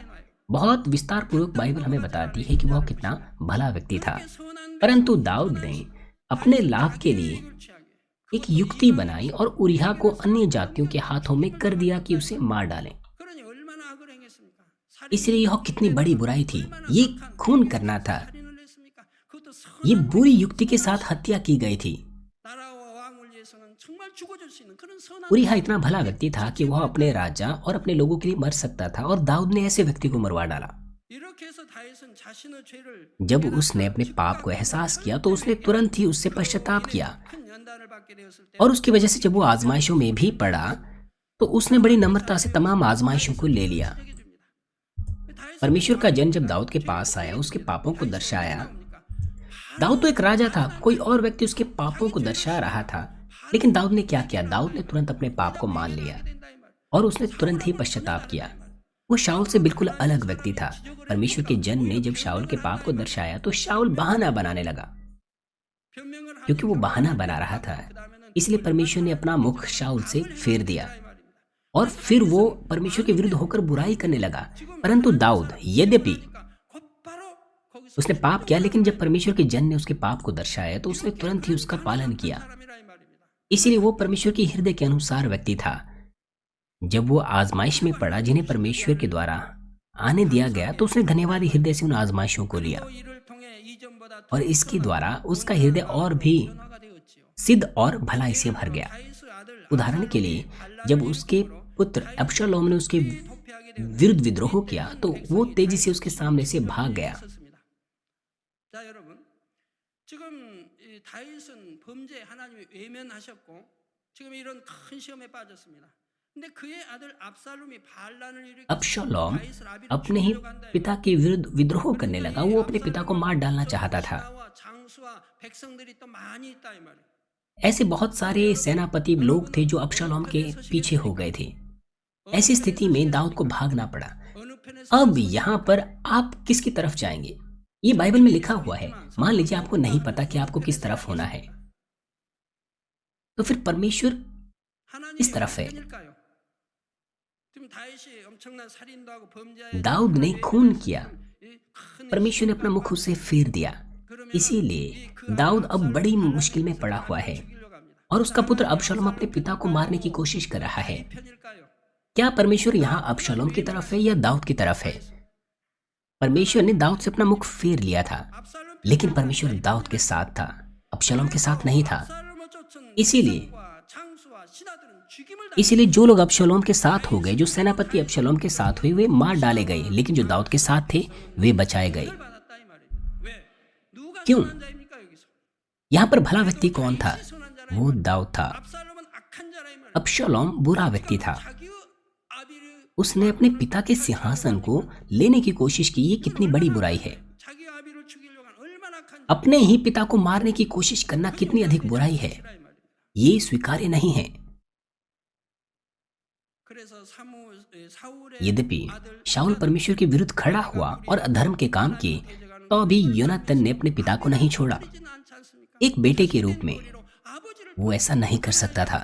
बहुत विस्तार पूर्वक बाइबल हमें बताती है कि वह कितना भला व्यक्ति था, परंतु दाऊद ने अपने लाभ के लिए एक युक्ति बनाई और उरिया को अन्य जातियों के हाथों में कर दिया कि उसे मार डालें। इसलिए यह कितनी बड़ी बुराई थी। ये खून करना था। ये बुरी युक्ति के साथ हत्या की गई थी। उरिया इतना भला व्यक्ति था कि वह अपने राजा और अपने लोगों के लिए मर सकता था और दाऊद ने ऐसे व्यक्ति को मरवा डाला। जब उसने अपने पाप को एहसास किया तो उसने तुरंत ही उससे पश्चाताप किया और उसकी वजह से जब वो आजमाइशों में भी पड़ा तो उसने बड़ी नम्रता से तमाम आजमाइशों को ले लिया। परमेश्वर का जन जब दाऊद के पास आया, उसके पापों को दर्शाया। दाऊद तो एक राजा था, कोई और व्यक्ति उसके पापों को दर्शा रहा था, लेकिन दाऊद ने क्या किया? दाऊद ने तुरंत अपने पाप को मान लिया और उसने तुरंत ही पश्चाताप किया। वो शाऊल से बिल्कुल अलग व्यक्ति था। परमेश्वर के जन ने जब शाऊल के पाप को दर्शाया तो शाऊल बहाना बनाने लगा। क्योंकि वो बहाना बना रहा था, इसलिए परमेश्वर ने अपना मुख शाऊल से फेर दिया और फिर वो परमेश्वर के विरुद्ध होकर बुराई करने लगा। परंतु दाऊद यद्यपि उसने पाप किया, लेकिन जब परमेश्वर के जन ने उसके पाप को दर्शाया तो उसने तुरंत ही उसका पालन किया। इसीलिए वो परमेश्वर के हृदय के अनुसार व्यक्ति था। जब वो आजमाइश में पड़ा जिन्हें परमेश्वर के द्वारा आने दिया गया, तो उसने धन्यवादी हृदय से उन आजमाइशों को लिया और इसके द्वारा उसका हृदय और भी सिद्ध और भलाई से भर गया। उदाहरण के लिए, जब उसके पुत्र अबशालोम ने उसके विरुद्ध विद्रोह किया तो वो तेजी से उसके सामने से भाग गया। 자, 여러분, 지금 이 다윗은 범죄에 하나님이 외면하셨고 지금 이런 큰 시험에 빠졌습니다. 근데 그의 아들 압살롬이 반란을 일으켜 अबशालोम अपने ही पिता के विरुद्ध विद्रोह करने लगा। वो अपने पिता को मार डालना चाहता था। 장수와 백성들이 또 많이 있다 이 말이에요. ऐसे बहुत सारे सेनापति लोग थे जो अबशालोम के पीछे हो गए थे। ऐसी स्थिति में दाऊद को भागना पड़ा। अब यहाँ पर आप किसकी तरफ जाएंगे? ये बाइबल में लिखा हुआ है। मान लीजिए आपको नहीं पता कि आपको किस तरफ होना है, तो फिर परमेश्वर इस तरफ है। दाऊद ने खून किया, परमेश्वर ने अपना मुख उससे फेर दिया। इसीलिए दाऊद अब बड़ी मुश्किल में पड़ा हुआ है और उसका पुत्र अबशालोम अपने पिता को मारने की कोशिश कर रहा है। क्या परमेश्वर यहाँ अबशालोम की तरफ है या दाऊद की तरफ है? परमेश्वर ने दाऊद से अपना मुख फेर लिया था, लेकिन परमेश्वर दाऊद के साथ था, अबशालोम के साथ नहीं था। इसीलिए जो लोग अबशालोम के साथ हो गए, जो सेनापति अबशालोम के साथ हुए, वे मार डाले गए, लेकिन जो दाऊद के साथ थे वे बचाए गए। क्यों? यहाँ पर भला व्यक्ति कौन था? वो दाऊद था। अबशालोम बुरा व्यक्ति था। उसने अपने पिता के सिंहासन को लेने की कोशिश की। ये कितनी बड़ी बुराई है। अपने ही पिता को मारने की कोशिश करना कितनी अधिक बुराई है। ये स्वीकार्य नहीं है। यद्यपि शाऊल परमेश्वर के विरुद्ध खड़ा हुआ और अधर्म के काम किए, तो भी योनातन ने अपने पिता को नहीं छोड़ा। एक बेटे के रूप में वो ऐसा नहीं कर सकता था,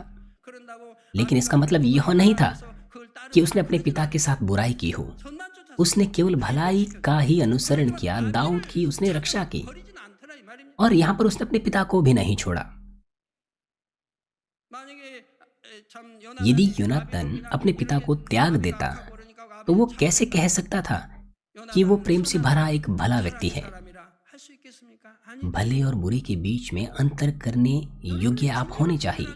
लेकिन इसका मतलब यह नहीं था कि उसने अपने पिता के साथ बुराई की हो। उसने केवल भलाई का ही अनुसरण किया। दाऊद की उसने रक्षा की और यहाँ पर उसने अपने पिता को भी नहीं छोड़ा। यदि योनातन अपने पिता को त्याग देता तो वो कैसे कह सकता था कि वो प्रेम से भरा एक भला व्यक्ति है? भले और बुरे के बीच में अंतर करने योग्य आप होने चाहिए।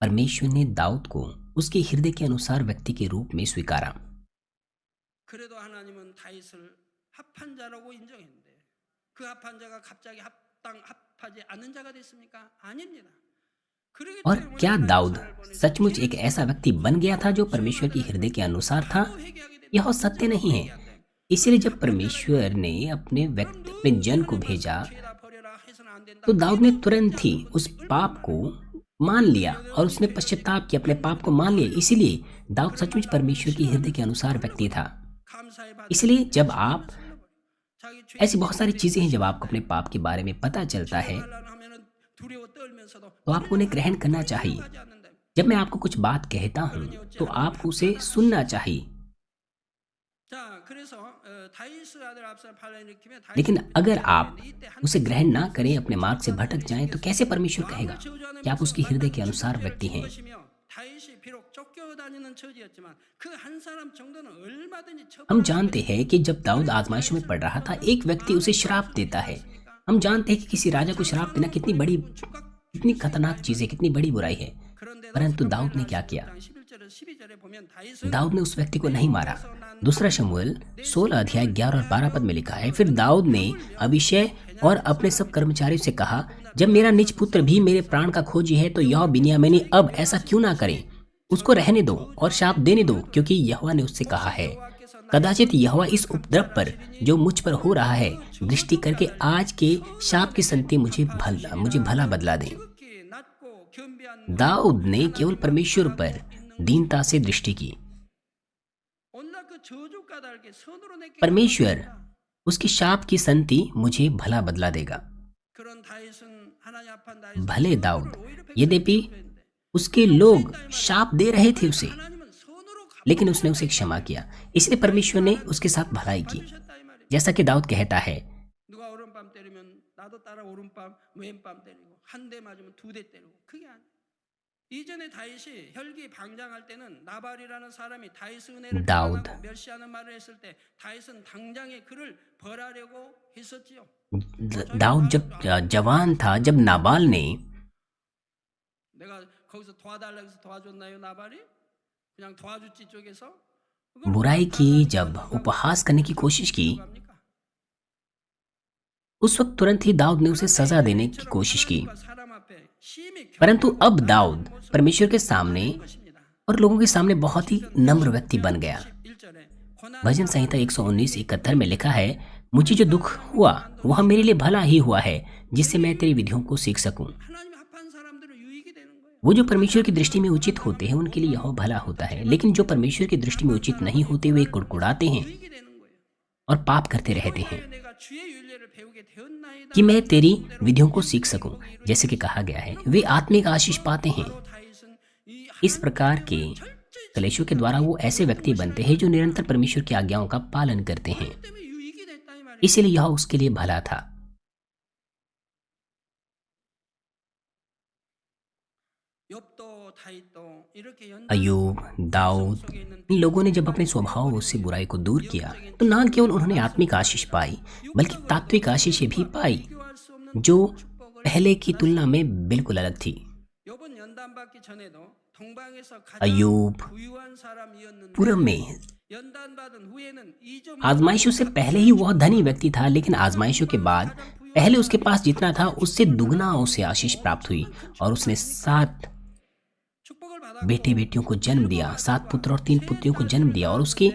परमेश्वर ने दाऊद को उसके हृदय के अनुसार व्यक्ति के रूप में स्वीकारा। 그래도 하나님은 다윗을 합한 자라고 인정했는데 그 합한 자가 갑자기 합하지 않는 자가 됐습니까? 아닙니다. और क्या दाऊद सचमुच एक ऐसा व्यक्ति बन गया था जो परमेश्वर के हृदय के अनुसार था? यह सत्य नहीं है। इसलिए जब परमेश्वर ने अपने जन को भेजा तो दाऊद ने तुरंत ही उस पाप को मान लिया और उसने पश्चाताप किया, अपने पाप को मान लिया। इसीलिए दाऊद सचमुच परमेश्वर के हृदय के अनुसार व्यक्ति था। इसलिए जब आप ऐसी बहुत सारी चीजें हैं, जब आपको अपने पाप के बारे में पता चलता है तो आपको उन्हें ग्रहण करना चाहिए। जब मैं आपको कुछ बात कहता हूं तो आपको उसे सुनना चाहिए। लेकिन अगर आप उसे ग्रहण ना करें, अपने मार्ग से भटक जाएं, तो कैसे परमेश्वर कहेगा कि आप उसके हृदय के अनुसार व्यक्ति हैं? हम जानते हैं कि जब दाऊद आजमाइश में पड़ रहा था, एक व्यक्ति उसे श्राप देता है। हम जानते हैं कि किसी राजा को श्राप देना कितनी खतरनाक चीज है, कितनी बड़ी बुराई है। परंतु दाऊद ने क्या किया? दाऊद ने उस व्यक्ति को नहीं मारा। दूसरा शमूएल 16 अध्याय 11 और 12 पद में लिखा है, फिर दाऊद ने अभिषय और अपने सब कर्मचारियों से कहा, जब मेरा निज पुत्र भी मेरे प्राण का खोजी है तो यह बिन्यामीनी अब ऐसा क्यों ना करे, उसको रहने दो और शाप देने दो, क्योंकि यहोवा ने उससे कहा है, कदाचित यहोवा इस उपद्रव पर जो मुझ पर हो रहा है दृष्टि करके आज के शाप की संति मुझे भला बदला दे। दाऊद ने केवल परमेश्वर पर दीनता से दृष्टि की। परमेश्वर उसकी शाप की संति मुझे भला बदला देगा। भले दाऊद यद्यपि उसके लोग शाप दे रहे थे उसे, 하나님은 선으로 लेकिन उसने उसे क्षमा किया। इसलिए परमेश्वर ने उसके साथ भलाई की। 갚으셨다 이 말이에요. जैसा कि दाऊद कहता है, 누가 오른밤 때리면 나도 따라 오른밤 왼밤 때리고 한 대 맞으면 두 대 때리고 그게 아니에요. 이전에 다윗이 혈기 방장할 때는 나발이라는 사람이 다윗의 은혜를 दाऊद 비난하고 멸시하는 말을 했을 때 다윗은 당장에 그를 벌하려고 했었지요. दाऊद जब जवान था, जब नाबाल ने 내가 거기서 도와달라고 해서 도와줬나요 나발이? 그냥 도와줬지 쪽에서? 그걸 बुराई की, 나발이 जब 가지고 उपहास करने की कोशिश की, 갑니까? उस वक्त तुरंत ही दाऊद ने उसे सजा देने की कोशिश की। 하나님과 사람 앞에 심히 परंतु अब 겸손한 दाऊद 모습을 परमेश्वर के सामने 하는 것입니다. और लोगों के सामने बहुत ही नम्र व्यक्ति बन गया। 11절에 고난 भजन संहिता 119:71 में लिखा है, मुझे जो दुख हुआ वह मेरे लिए भला ही हुआ है, जिससे मैं तेरी विधियों को सीख सकूं। 하나님 합한 사람들은 유익이 되는 거예요. वो जो परमेश्वर की दृष्टि में उचित होते हैं उनके लिए यह भला होता है, लेकिन जो परमेश्वर की दृष्टि में उचित नहीं होते वे कुड़कुड़ाते हैं 유익이 되는 거예요. और पाप करते रहते हैं। 내가 주의 윤례를 배우게 되었나이다. कि मैं तेरी विधियों को सीख सकूं, जैसे कि कहा गया है, वे आत्मिक आशीष पाते हैं। 바로 다윗은 이 इस प्रकार के कलेशों के द्वारा वो ऐसे व्यक्ति बनते हैं जो निरंतर परमेश्वर की आज्ञाओं का पालन करते हैं। 때문에 유익이 됐다 이 말이에요. इसीलिए यह उसके लिए भला था। 욥도 다윗도 이렇게 अयूब, दाऊद, इन लोगों ने जब अपने स्वभाव से बुराई को दूर किया तो न केवल उन्होंने आत्मिक आशीष पाई बल्कि तात्विक आशीषें भी पाई, 비교할 수 없는 जो 축복을 पहले की तुलना में बिल्कुल अलग थी। 욥은 연단받기 전에도 동방에서 가장 अयूब 부유한 사람이었는데 पूरब में 연단받은 후에는 이점 आजमाइशों से पहले ही वह धनी व्यक्ति था, लेकिन आजमाइशों के बाद पहले उसके पास जितना था उससे दुगना उसे आशीष प्राप्त हुई और उसने 7 축복을 받았고 बेटे बेटियों को जन्म दिया, 7 पुत्र और 3 पुत्रियों को जन्म दिया, और उसकी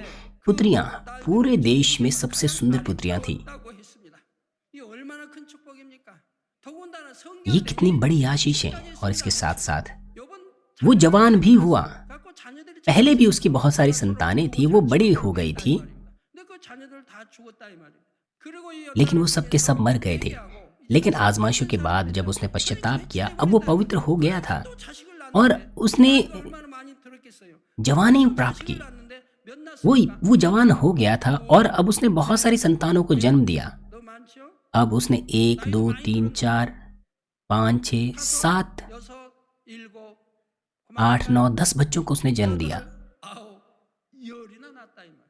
पुत्रियां पूरे देश में सबसे सुंदर पुत्रियां थी। 다고 했습니다. 이 얼마나 큰 축복입니까? 더군다나 ये 성경 कितनी बड़ी आशीष है। और इसके साथ साथ 욥은 वो जवान भी हुआ, 갖고 자녀들이 पहले भी उसकी बहुत सारी संतानें थी, वो बड़ी हो गई थी, 근데 그 자녀들 다 죽었다 이 말이에요. करि고 이 लेकिन वो सब के सब मर गए थे। लेकिन आजमाइशों के बाद जब उसने पश्चाताप किया, अब वो पवित्र हो गया था 또 자식을 और उसने 얼마나 많이 들었겠어요. जवानी प्राप्त की। 낳았는데 몇 낳았어? वो जवान हो गया था और अब उसने बहुत सारी संतानों को जन्म दिया। 너 많죠? अब उसने 1 2 3 4 5 6 7 여섯, 일곱, 8 9 10 बच्चों को उसने जन्म दिया। 아홉, 열이나 낳았다 이 말.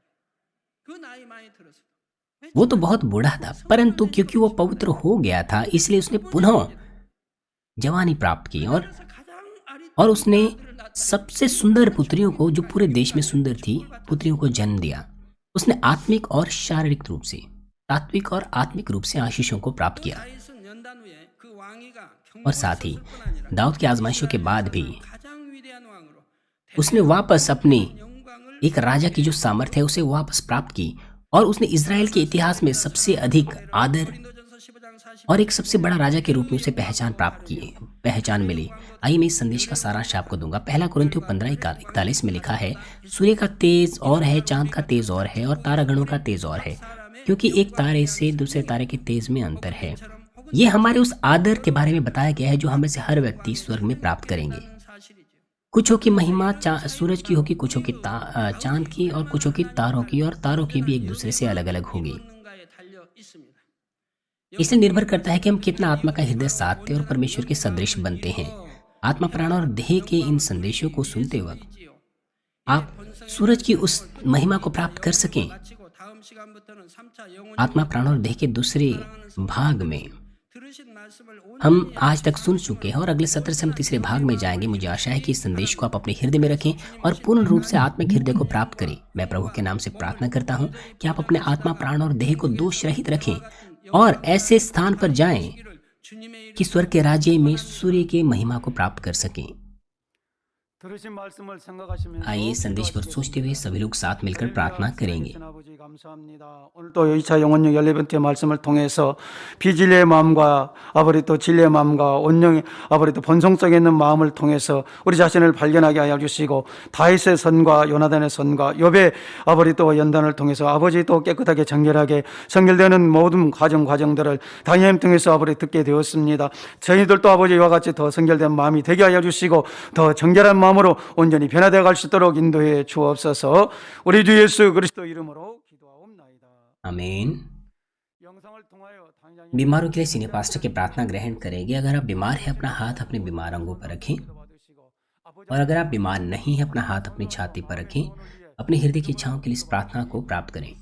그 나이 많이 들었어. वो तो बहुत बूढ़ा था, परंतु क्योंकि वो पवित्र हो गया था इसलिए उसने पुनः जवानी प्राप्त की 그래서 가장 아리 और उसने सबसे सुंदर पुत्रियों को, जो पूरे देश में सुंदर थी, पुत्रियों को जन्म दिया। उसने आत्मिक और शारीरिक रूप से, तात्विक और आत्मिक रूप से आशीषों को प्राप्त किया। 다윗은 연단 후에 그 왕위가 और साथ ही दाऊद की आजमाइशों के बाद भी 가장 위대한 왕으로 उसने वापस अपनी 영광을 एक राजा की जो सामर्थ्य है उसे वापस प्राप्त की और उसने इज़राइल के इतिहास में सबसे अधिक आदर 고린도전서 15장 40 और एक सबसे बड़ा राजा के रूप में उसे पहचान मिली। आइए मैं इस संदेश का सारांश आपको दूंगा। 1 कुरिन्थियों 15:41 में लिखा है, सूर्य का तेज और है, चांद का तेज और है, और तारागणों का तेज और है, क्योंकि एक तारे से दूसरे तारे के तेज में अंतर है। ये हमारे उस आदर के बारे में बताया गया है जो हमें से हर व्यक्ति स्वर्ग में प्राप्त करेंगे। 사실이죠. कुछों की महिमा सूरज की होगी, कुछों की चांद की, और कुछों की तारों की, और तारों की भी एक दूसरे से अलग अलग होगी। 없는가에 달려 있습니다. इससे निर्भर करता है कि हम कितना आत्मा का हृदय साधते और परमेश्वर के सदृश बनते हैं। आत्मा, प्राण और देह के इन संदेशों को सुनते वक्त 있지요. आप सूरज की उस महिमा को प्राप्त कर सकें। 마치고 다음 시간부터는 3차 영혼 आत्मा, प्राण और देह के दूसरे भाग में 들으신 말씀을 हम आज तक सुन चुके हैं और अगले सत्र से हम तीसरे भाग में जाएंगे। मुझे आशा है कि इस संदेश को आप अपने हृदय में रखें और पूर्ण रूप से आत्मिक हृदय को प्राप्त करें। मैं प्रभु के नाम से प्रार्थना करता हूं कि आप अपने आत्मा, प्राण और देह को दोष रहित रखें और ऐसे स्थान पर जाएं 주님의 कि स्वर्ग के राज्य में सूर्य के महिमा को प्राप्त कर सकें। 들으신 말씀을 생각하시면서 आइए संदेश पर सोचते हुए सभी लोग साथ मिलकर प्रार्थना करेंगे। 아버지 감사합니다. 오늘도 2차 영혼력 14번째 말씀을 통해서 비진리의 마음과 아버지 또 진리의 마음과 온영의 아버지 또 본성 속에 있는 마음을 통해서 우리 자신을 발견하게 하여 주시고 다윗의 선과 요나단의 선과 욥의 아버지 또 연단을 통해서 아버지 또 깨끗하게 정결하게 성결되는 모든 과정들을 당연히 통해서 아버지 듣게 되었습니다. 저희들도 아버지 이와 같이 더 성결된 마음이 되게 하여 주시고 더 정결한 마음으로 온전히 변화되어 갈 수 있도록 인도해 주옵소서. 우리 주 예수 그리스도 이름으로 기도하옵나이다. आमीन। 영상을 통하여 당장에 बीमारों के लिए सीनियर पास्टर की प्रार्थना ग्रहण करेंगे। अगर आप बीमार हैं अपना हाथ अपने बीमार अंगों पर रखें, और अगर आप बीमार नहीं हैं अपना हाथ अपनी छाती पर रखें। अपने हृदय की इच्छाओं के लिए इस प्रार्थना को प्राप्त करें।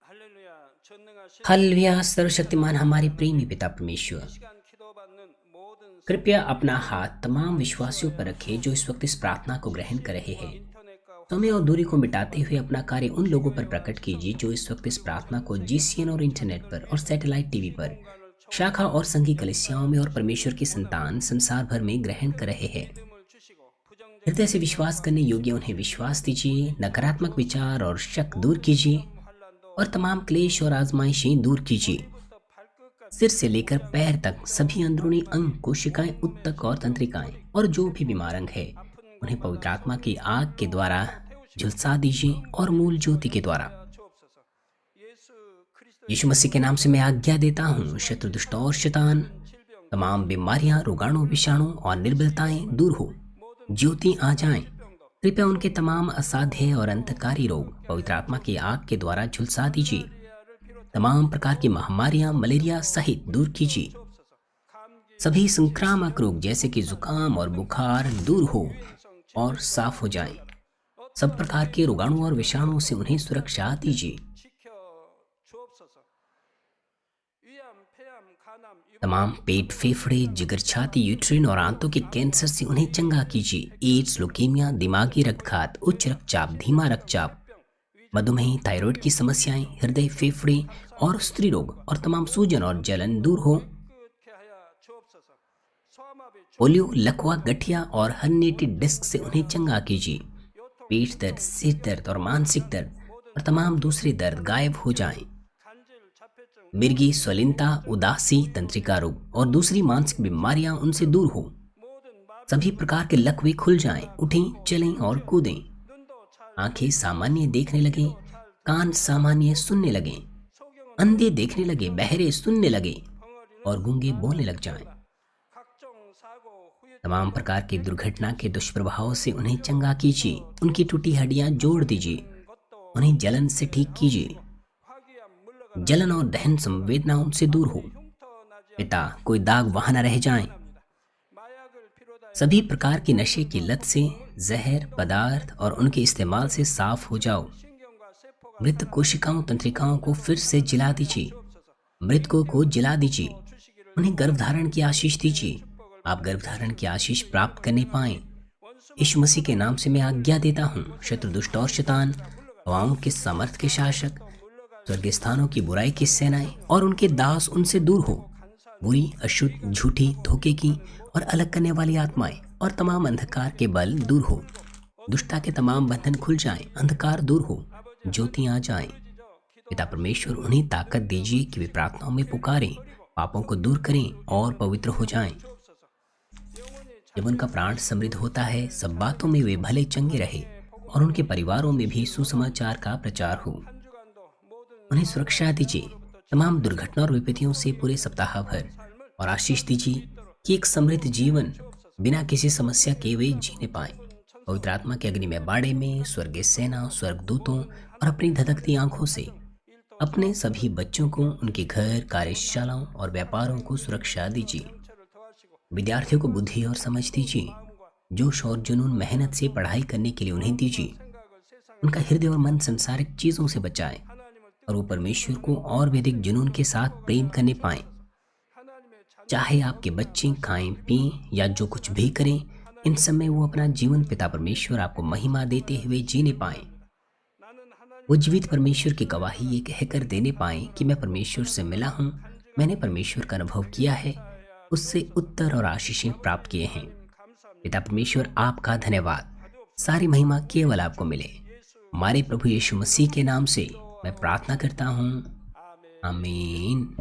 할렐루야, 전능하신 हालेलुया। सर्वशक्तिमान हमारे प्रेमी पिता परमेश्वर, 시간 기도받는 모든 कृपया अपना हाथ तमाम विश्वासियों पर रखें जो इस वक्त इस प्रार्थना को ग्रहण कर रहे हैं। 인터넷과 समय और दूरी को मिटाते हुए अपना कार्य उन लोगों पर प्रकट कीजिए जो इस वक्त इस प्रार्थना को GCN और इंटरनेट पर और सैटेलाइट टीवी पर, शाखा और संघी कलिसियाओं में और परमेश्वर की संतान संसार भर में ग्रहण कर रहे हैं। 믿음을 주시고 부정적인 हृदय से विश्वास करने योग्य उन्हें विश्वास दीजिए। नकारात्मक विचार और शक दूर कीजिए 환란도 और तमाम क्लेश और आजमाइशें दूर कीजिए। 부터 발끝까지 सिर से लेकर पैर तक सभी अंदरूनी अंग, कोशिकाएं, उत्तक और तंत्रिकाएं और जो भी बीमार अंग है उन्हें पवित्र आत्मा की आग के द्वारा झुलसा दीजिए और मूल ज्योति के द्वारा। 주옵소서. 예수 그리스도 यीशु मसीह के नाम से मैं आज्ञा देता हूँ, शत्रु, दुष्ट और शैतान, तमाम बीमारियां, रोगाणु, विषाणु और निर्बलताएं दूर हो, ज्योति आ जाएं। कृपया उनके तमाम असाध्य और अंतकारी रोग पवित्र आत्मा की आग के द्वारा झुलसा दीजिए। तमाम प्रकार की महामारियां, मलेरिया सहित दूर कीजिए। सभी संक्रामक रोग जैसे कि जुकाम और बुखार दूर हो और साफ हो जाएं। सब प्रकार के रोगाणु और विषाणुओं से उन्हें सुरक्षा दीजिए। 지켜 주옵소서. 위암, 폐암, 간암, तमाम पेट, फेफड़े, जिगर, छाती, यूट्रिन और आंतों के कैंसर से उन्हें चंगा कीजिए। एड्स, लुकेमिया, दिमागी रक्तघात, उच्च रक्तचाप, धीमा रक्तचाप, मधुमेह, थायराइड की समस्याएं, हृदय, फेफड़े और स्त्री रोग और तमाम सूजन और जलन दूर हो। 깨끗게 하여 주옵소서. 소아마비, पोलियो, लकवा, गठिया और हर्निएटेड डिस्क से उन्हें चंगा कीजिए। पेट दर्द, सिर दर्द और मानसिक दर्द और तमाम दूसरे दर्द गायब हो जाएं। 간질, 자폐증, मिर्गी, स्वलिनता, उदासी, तंत्रिका रोग और दूसरी मानसिक बीमारियां उनसे दूर हो। 모든 마비, सभी प्रकार के लकवे खुल जाएं, उठें, चलें और कूदें। 눈도 잘, आंखें सामान्य देखने लगें, कान सामान्य सुनने लगें, 소경은 अंधे देखने लगे, बहरे सुनने लगे 벙어리는 और गूंगे बोलने लग जाएं। 각종 사고, 후유 तमाम प्रकार की दुर्घटना के दुष्प्रभावों से उन्हें चंगा कीजिए। उनकी टूटी हड्डियां जोड़ दीजिए। 것도 उन्हें जलन से ठीक कीजिए। 화기암 물러가라. जलन और दहन संवेदना उनसे दूर हो। 흉터나지 पिता, कोई दाग वहां न रह जाएं। 마약을 피로다 सभी प्रकार की नशे की लत से, जहर पदार्थ और उनके इस्तेमाल से साफ हो जाओ। 신경과 세포가 मृत कोशिकाओं, तंत्रिकाओं को फिर से जिला दीजिए। मृतकों को जिला दीजिए। 주시기를 उन्हें गर्भधारण की आशीष दीजिए। आप गर्भधारण की आशीष प्राप्त करने पाएं। यीशु मसीह के नाम से मैं आज्ञा देता हूँ, शत्रु, दुष्ट और शैतान, हवाओं के सामर्थ के शासक, स्वर्गीय स्थानों की बुराई की सेनाएं और उनके दास उनसे दूर हो। बुरी, अशुद्ध, झूठी, धोखे की और अलग करने वाली आत्माएं और तमाम अंधकार के बल दूर हो। दुष्टता के तमाम बंधन खुल जाएं, अंधकार दूर हो, ज्योति आ जाएं। पिता परमेश्वर, उन्हें ताकत दीजिए कि वे प्रार्थनाओं में पुकारें, पापों को दूर करें और पवित्र हो जाएं। जब उनका प्राण समृद्ध होता है, सब बातों में वे भले चंगे रहे और उनके परिवारों में भी सुसमाचार का प्रचार हो। 주간도 모든 उन्हें सुरक्षा दीजिए तमाम दुर्घटना और विपत्तियों से पूरे सप्ताह भर, और आशीष दीजिए कि एक समृद्ध जीवन बिना किसी समस्या के वे जीने पाए। पवित्र आत्मा के अग्निमय बाड़े में स्वर्गीय सेना, स्वर्गदूतों और अपनी धधकती आंखों से अपने सभी बच्चों को, उनके घर, कार्यशालाओं और व्यापारों को सुरक्षा दीजिए। 체를 더하시고 विद्यार्थियों को बुद्धि और समझ दीजिए। जोश और जुनून, मेहनत से पढ़ाई करने के लिए उन्हें दीजिए। 생각을 세상 उनका हृदय और मन संसारिक चीजों से बचाए 하나님을 और वो परमेश्वर को और भी अधिक जुनून के साथ प्रेम करने पाए। 하나님의 자녀 चाहे आपके बच्चे खाएं, पिएं या जो कुछ भी करें, इन सब में वो अपना जीवन पिता परमेश्वर आपको महिमा देते हुए जीने पाए। 나는 하나님 वो जीवित परमेश्वर की गवाही ये कहकर देने पाए कि मैं परमेश्वर से मिला हूँ, मैंने परमेश्वर का अनुभव किया है, उससे उत्तर और आशीषें प्राप्त किए हैं। 감사합니다. पिता परमेश्वर आपका धन्यवाद। सारी महिमा केवल आपको मिले। हमारे प्रभु यीशु मसीह के नाम से मैं प्रार्थना करता हूँ, आमीन।